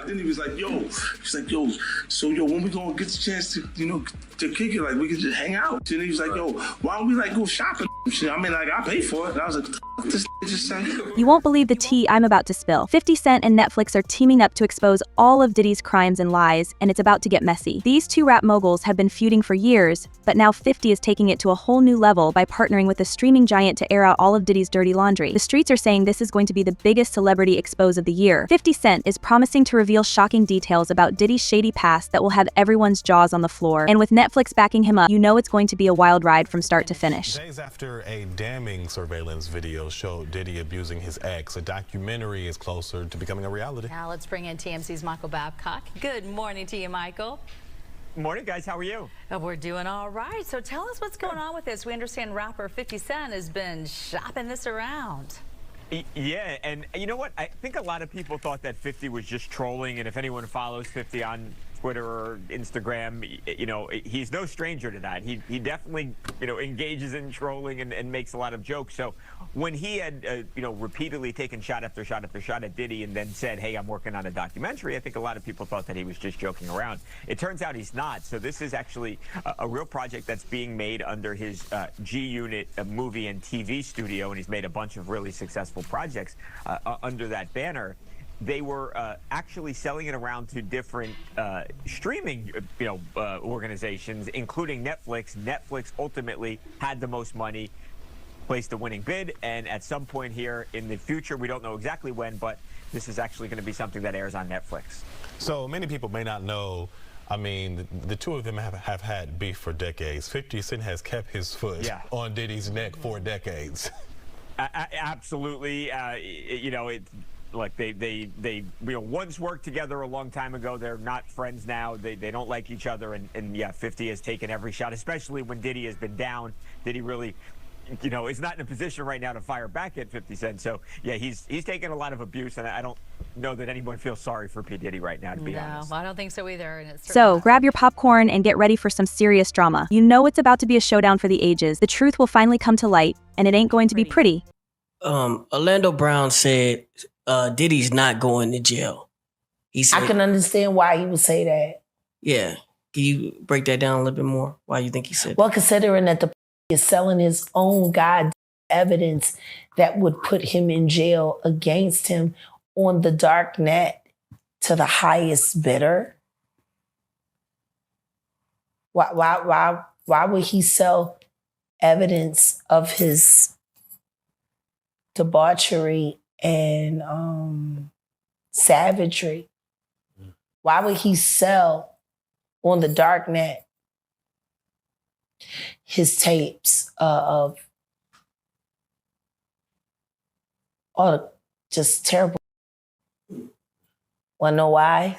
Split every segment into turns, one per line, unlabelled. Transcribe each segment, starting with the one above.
Then he was like, yo, so when we gonna get the chance to, to kick it, like we could just hang out. And he was like, yo, why don't we like go shopping? I mean, like I pay for it. And I was like, what this just say?
You won't believe the tea I'm about to spill. 50 Cent and Netflix are teaming up to expose all of Diddy's crimes and lies, and it's about to get messy. These two rap moguls have been feuding for years, but now 50 is taking it to a whole new level by partnering with the streaming giant to air out all of Diddy's dirty laundry. The streets are saying this is going to be the biggest celebrity expose of the year. 50 Cent is promising to reveal shocking details about Diddy's shady past that will have everyone's jaws on the floor. And with Netflix backing him up, you know it's going to be a wild ride from start to finish.
Days after a damning surveillance video showed Diddy abusing his ex, a documentary is closer to becoming a reality.
Now let's bring in TMC's Michael Babcock. Good morning to you, Michael.
Morning, guys. How are you?
We're doing all right. So tell us what's going on with this. We understand rapper 50 Cent has been shopping this around.
Yeah, and you know what? I think a lot of people thought that 50 was just trolling, and if anyone follows 50 on Twitter or Instagram, he's no stranger to that. He definitely, engages in trolling and makes a lot of jokes. So when he had, repeatedly taken shot after shot after shot at Diddy and then said, hey, I'm working on a documentary, I think a lot of people thought that he was just joking around. It turns out he's not. So this is actually a real project that's being made under his G-Unit movie and TV studio, and he's made a bunch of really successful projects under that banner. They were actually selling it around to different streaming, organizations, including Netflix. Netflix ultimately had the most money, placed the winning bid, and at some point here in the future, we don't know exactly when, but this is actually going to be something that airs on Netflix.
So many people may not know, I mean, the two of them have had beef for decades. 50 Cent has kept his foot on Diddy's neck for decades.
Absolutely. Like they once worked together a long time ago. They're not friends now. They don't like each other. And yeah, 50 has taken every shot, especially when Diddy has been down. Diddy really, is not in a position right now to fire back at 50 Cent. So yeah, he's taken a lot of abuse, and I don't know that anyone feels sorry for P. Diddy right now, to be honest.
No, I don't think so either. And
so grab your popcorn and get ready for some serious drama. You know it's about to be a showdown for the ages. The truth will finally come to light, and it ain't going to be pretty.
Orlando Brown said Diddy's not going to jail. He said,
I can understand why he would say that.
Yeah. Can you break that down a little bit more? Why you think he said
Well, considering that the is selling his own god evidence that would put him in jail against him on the dark net to the highest bidder. Why would he sell evidence of his debauchery and savagery? Why would he sell on the dark net his tapes of all the just terrible? Wanna know why?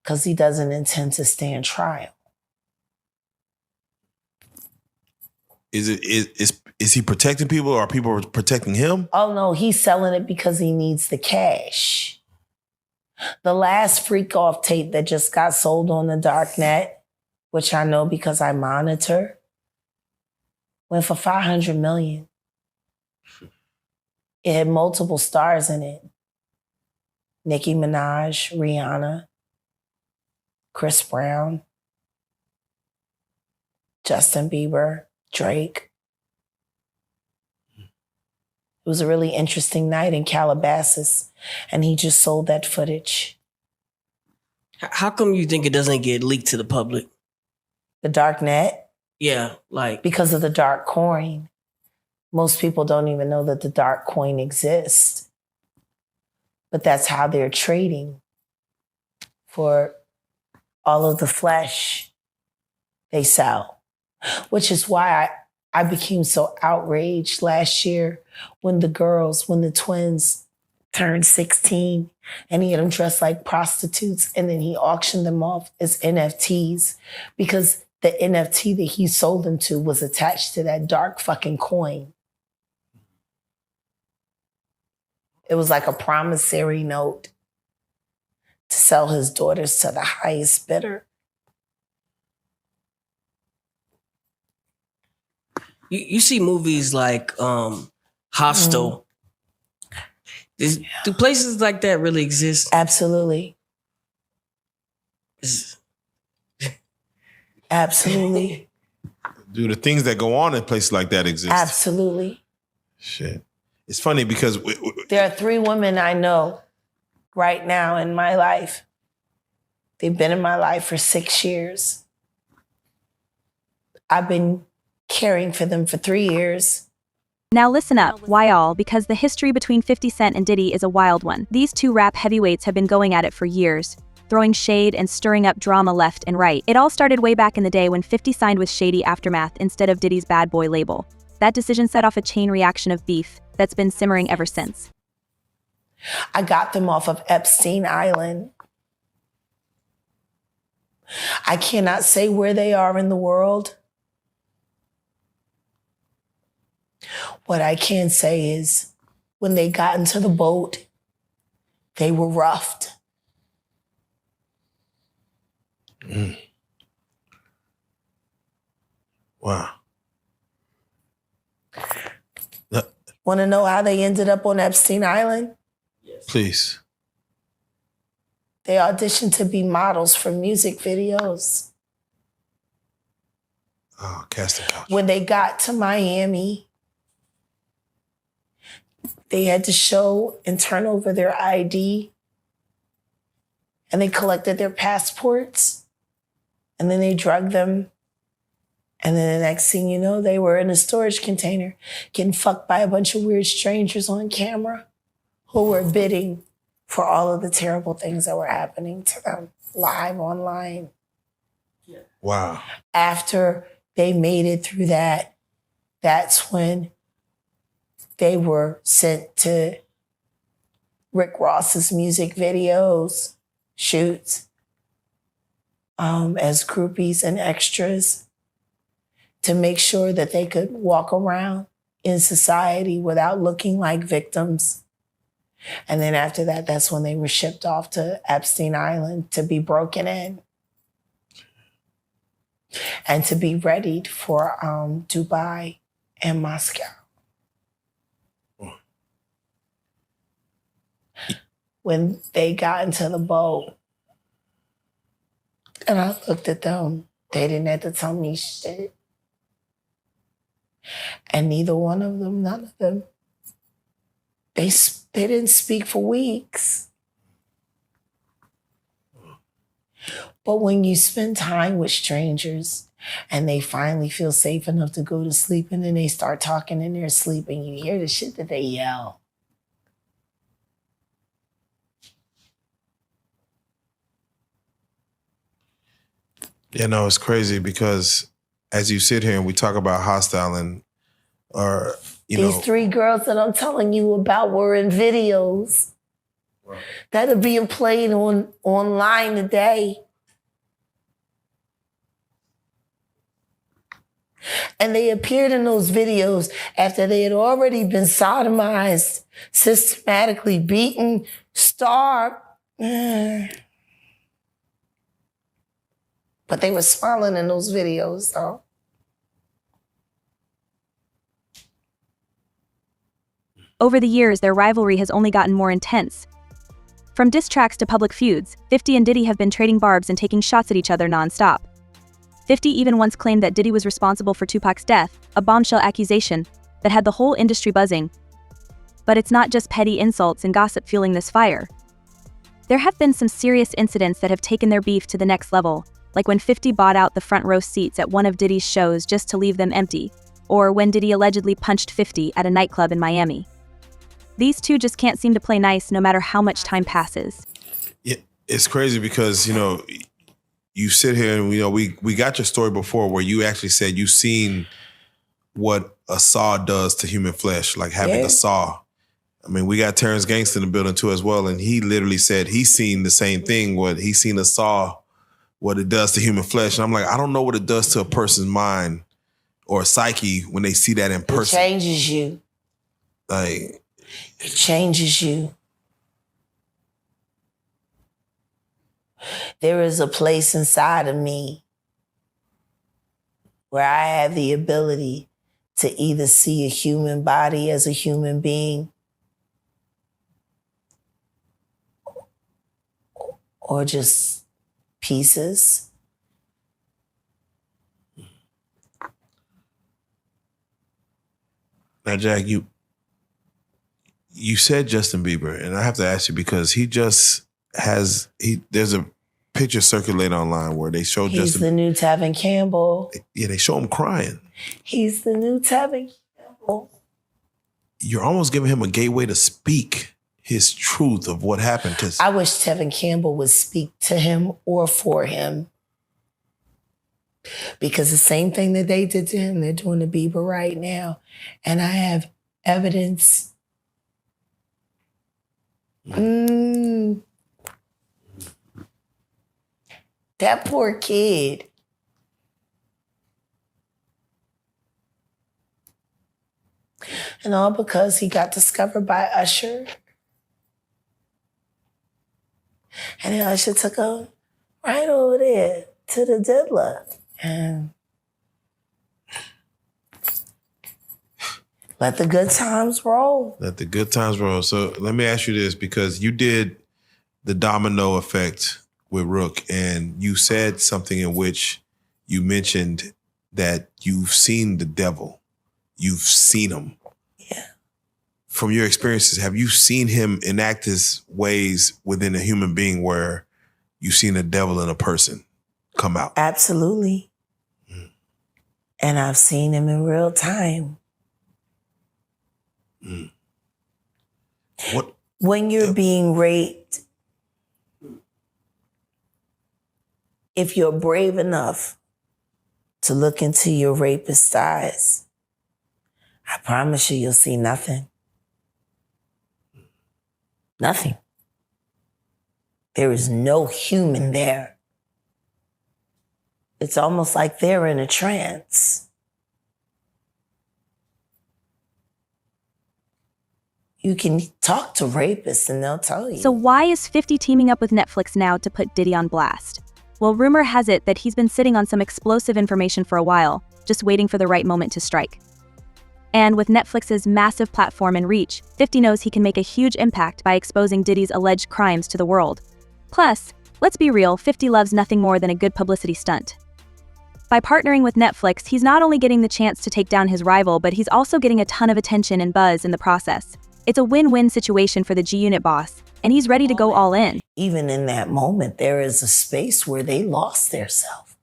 Because he doesn't intend to stand trial.
Is he protecting people, or are people protecting him?
Oh no, he's selling it because he needs the cash. The last freak off tape that just got sold on the dark net, which I know because I monitor, went for $500 million. It had multiple stars in it. Nicki Minaj, Rihanna, Chris Brown, Justin Bieber, Drake. It was a really interesting night in Calabasas, and he just sold that footage.
How come you think it doesn't get leaked to the public?
The dark net?
Yeah, like...
Because of the dark coin. Most people don't even know that the dark coin exists. But that's how they're trading for all of the flesh they sell. Which is why I became so outraged last year when the twins turned 16 and he had them dressed like prostitutes, and then he auctioned them off as NFTs because the NFT that he sold them to was attached to that dark fucking coin. It was like a promissory note to sell his daughters to the highest bidder.
You see movies like Hostel. Do places like that really exist?
Absolutely. Absolutely.
Do the things that go on in places like that exist?
Absolutely.
Shit. It's funny because
there are 3 women I know right now in my life. They've been in my life for 6 years. I've been caring for them for 3 years.
Now listen up, why all? Because the history between 50 Cent and Diddy is a wild one. These 2 rap heavyweights have been going at it for years, throwing shade and stirring up drama left and right. It all started way back in the day when 50 signed with Shady Aftermath instead of Diddy's Bad Boy label. That decision set off a chain reaction of beef that's been simmering ever since.
I got them off of Epstein Island. I cannot say where they are in the world. What I can say is when they got into the boat, they were roughed.
Mm. Wow.
Want to know how they ended up on Epstein Island?
Yes. Please.
They auditioned to be models for music videos.
Oh, casting couch.
When they got to Miami, they had to show and turn over their ID. And they collected their passports. And then they drugged them. And then the next thing you know, they were in a storage container getting fucked by a bunch of weird strangers on camera who were bidding for all of the terrible things that were happening to them live online.
Wow.
After they made it through that, that's when they were sent to Rick Ross's music videos, shoots, as groupies and extras to make sure that they could walk around in society without looking like victims. And then after that, that's when they were shipped off to Epstein Island to be broken in and to be readied for Dubai and Moscow. When they got into the boat and I looked at them, they didn't have to tell me shit. And neither one of them, none of them, they didn't speak for weeks. But when you spend time with strangers and they finally feel safe enough to go to sleep and then they start talking in their sleep and you hear the shit that they yell.
Yeah, no, it's crazy because as you sit here and we talk about hostile and
These 3 girls that I'm telling you about were in videos that are being played online today. And they appeared in those videos after they had already been sodomized, systematically beaten, starved. But they were smiling in those videos, though.
Over the years, their rivalry has only gotten more intense. From diss tracks to public feuds, 50 and Diddy have been trading barbs and taking shots at each other non-stop. 50 even once claimed that Diddy was responsible for Tupac's death, a bombshell accusation that had the whole industry buzzing. But it's not just petty insults and gossip fueling this fire. There have been some serious incidents that have taken their beef to the next level, like when 50 bought out the front row seats at one of Diddy's shows just to leave them empty, or when Diddy allegedly punched 50 at a nightclub in Miami. These 2 just can't seem to play nice no matter how much time passes.
Yeah, it's crazy because, you sit here and, we got your story before where you actually said you seen what a saw does to human flesh, like having a saw. I mean, we got Terrence Gangsta in the building too as well, and he literally said he's seen the same thing, he's seen a saw, what it does to human flesh. And I'm like, I don't know what it does to a person's mind or psyche when they see that in person.
It changes you.
Like,
it changes you. There is a place inside of me where I have the ability to either see a human body as a human being or just pieces.
Now, Jack, you said Justin Bieber, and I have to ask you because there's a picture circulating online where they show
He's
Justin.
the new Tevin Campbell.
Yeah, they show him crying.
He's the new Tevin Campbell.
You're almost giving him a gateway to speak his truth of what happened to.
I wish Tevin Campbell would speak to him or for him. Because the same thing that they did to him, they're doing to Bieber right now. And I have evidence. That poor kid. And all because he got discovered by Usher. And then Usher took him right over there to the diddler. And let the good times roll.
Let the good times roll. So let me ask you this, because you did the domino effect with Rook, and you said something in which you mentioned that you've seen the devil. You've seen him.
Yeah.
From your experiences, have you seen him enact his ways within a human being where you've seen the devil in a person come out?
Absolutely. And I've seen him in real time.
What?
When you're being raped, if you're brave enough to look into your rapist's eyes, I promise you'll see nothing. Nothing. There is no human there. It's almost like they're in a trance. You can talk to rapists and they'll tell you.
So why is 50 teaming up with Netflix now to put Diddy on blast? Well, rumor has it that he's been sitting on some explosive information for a while, just waiting for the right moment to strike. And with Netflix's massive platform and reach, 50 knows he can make a huge impact by exposing Diddy's alleged crimes to the world. Plus, let's be real, 50 loves nothing more than a good publicity stunt. By partnering with Netflix, he's not only getting the chance to take down his rival, but he's also getting a ton of attention and buzz in the process. It's a win-win situation for the G-Unit boss, and he's ready to go all in.
Even in that moment, there is a space where they lost their self.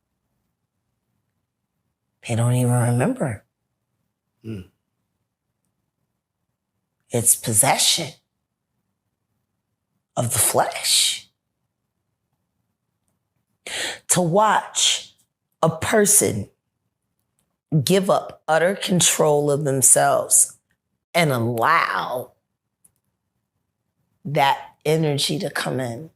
They don't even remember. It's possession of the flesh. To watch a person give up utter control of themselves and allow that energy to come in.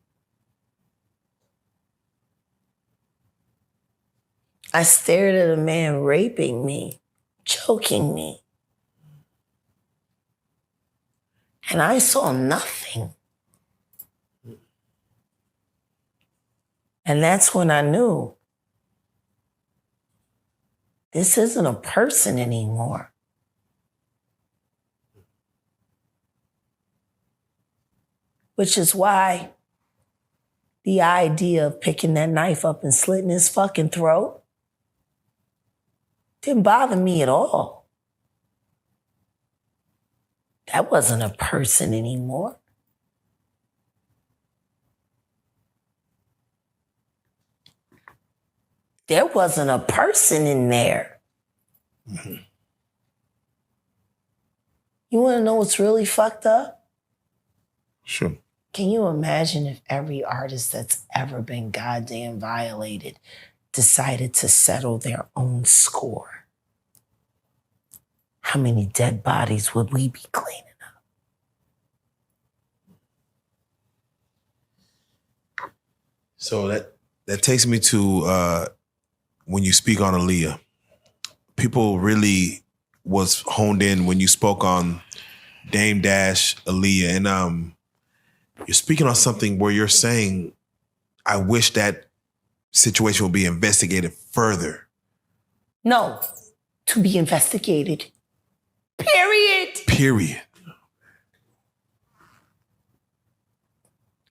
I stared at a man raping me, choking me, and I saw nothing. And that's when I knew this isn't a person anymore. Which is why the idea of picking that knife up and slitting his fucking throat didn't bother me at all. That wasn't a person anymore. There wasn't a person in there. Mm-hmm. You want to know what's really fucked up?
Sure.
Can you imagine if every artist that's ever been goddamn violated decided to settle their own score? How many dead bodies would we be cleaning up?
So that takes me to when you speak on Aaliyah. People really was honed in when you spoke on Dame Dash, Aaliyah, and you're speaking on something where you're saying, I wish that situation would be investigated further.
No, to be investigated. Period.
Period.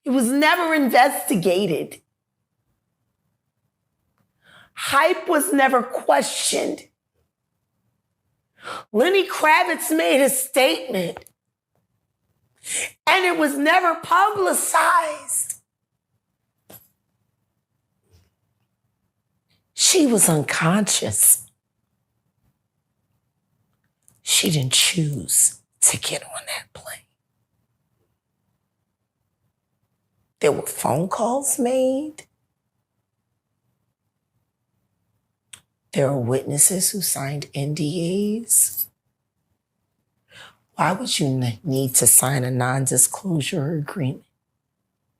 It was never investigated. Hype was never questioned. Lenny Kravitz made a statement, and it was never publicized. She was unconscious. She didn't choose to get on that plane. There were phone calls made. There are witnesses who signed NDAs. Why would you need to sign a non-disclosure agreement?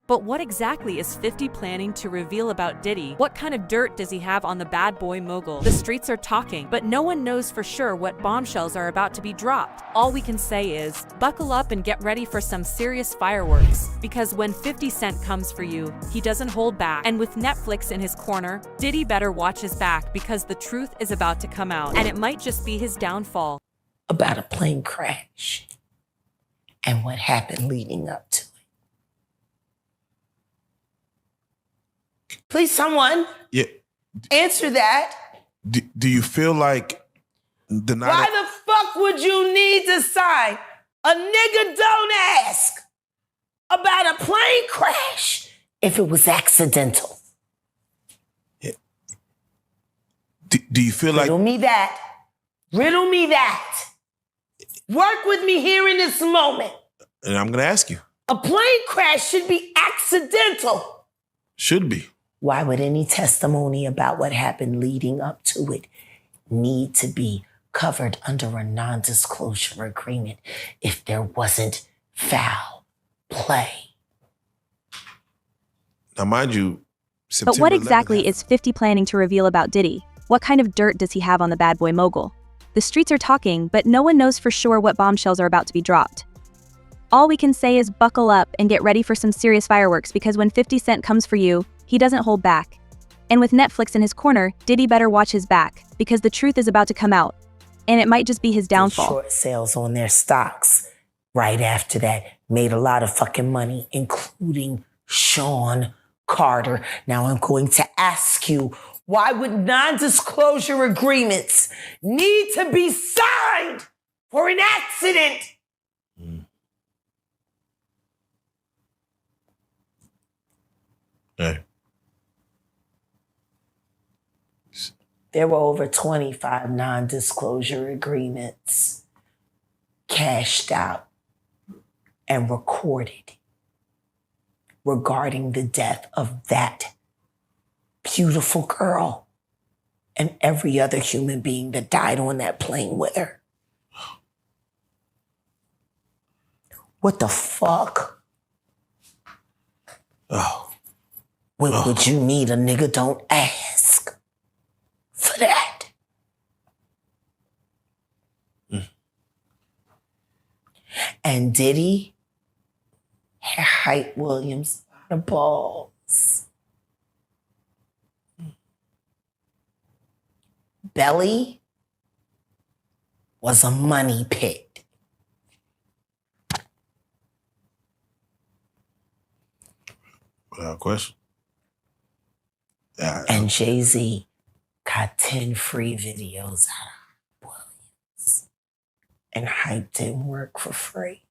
But what exactly is 50 planning to reveal about Diddy? What kind of dirt does he have on the bad boy mogul? The streets are talking, but no one knows for sure what bombshells are about to be dropped. All we can say is, buckle up and get ready for some serious fireworks. Because when 50 Cent comes for you, he doesn't hold back. And with Netflix in his corner, Diddy better watch his back because the truth is about to come out. And it might just be his downfall.
About a plane crash and what happened leading up to it. Please, someone answer that.
Do you feel like the night?
Why the fuck would you need to sign? A nigga don't ask about a plane crash if it was accidental.
Do you feel like...
Riddle me that. Riddle me that. Work with me here in this moment.
And I'm going to ask you.
A plane crash should be accidental.
Should be.
Why would any testimony about what happened leading up to it need to be covered under a non-disclosure agreement if there wasn't foul play?
Now, mind you,
But what exactly is 50 planning to reveal about Diddy? What kind of dirt does he have on the bad boy mogul? The streets are talking, but no one knows for sure what bombshells are about to be dropped. All we can say is buckle up and get ready for some serious fireworks because when 50 Cent comes for you, he doesn't hold back. And with Netflix in his corner, Diddy better watch his back because the truth is about to come out. And it might just be his downfall.
Short sales on their stocks right after that made a lot of fucking money, including Sean Carter. Now I'm going to ask you, why would non-disclosure agreements need to be signed for an accident?
Hey.
There were over 25 non-disclosure agreements cashed out and recorded regarding the death of that beautiful girl and every other human being that died on that plane with her. What the fuck?
Oh.
What would you need a nigga don't ask for that? And Diddy had Hype Williams a lot of balls. Belly was a money pit.
Without question.
And Jay-Z got 10 free videos out of Williams. And Hype didn't work for free.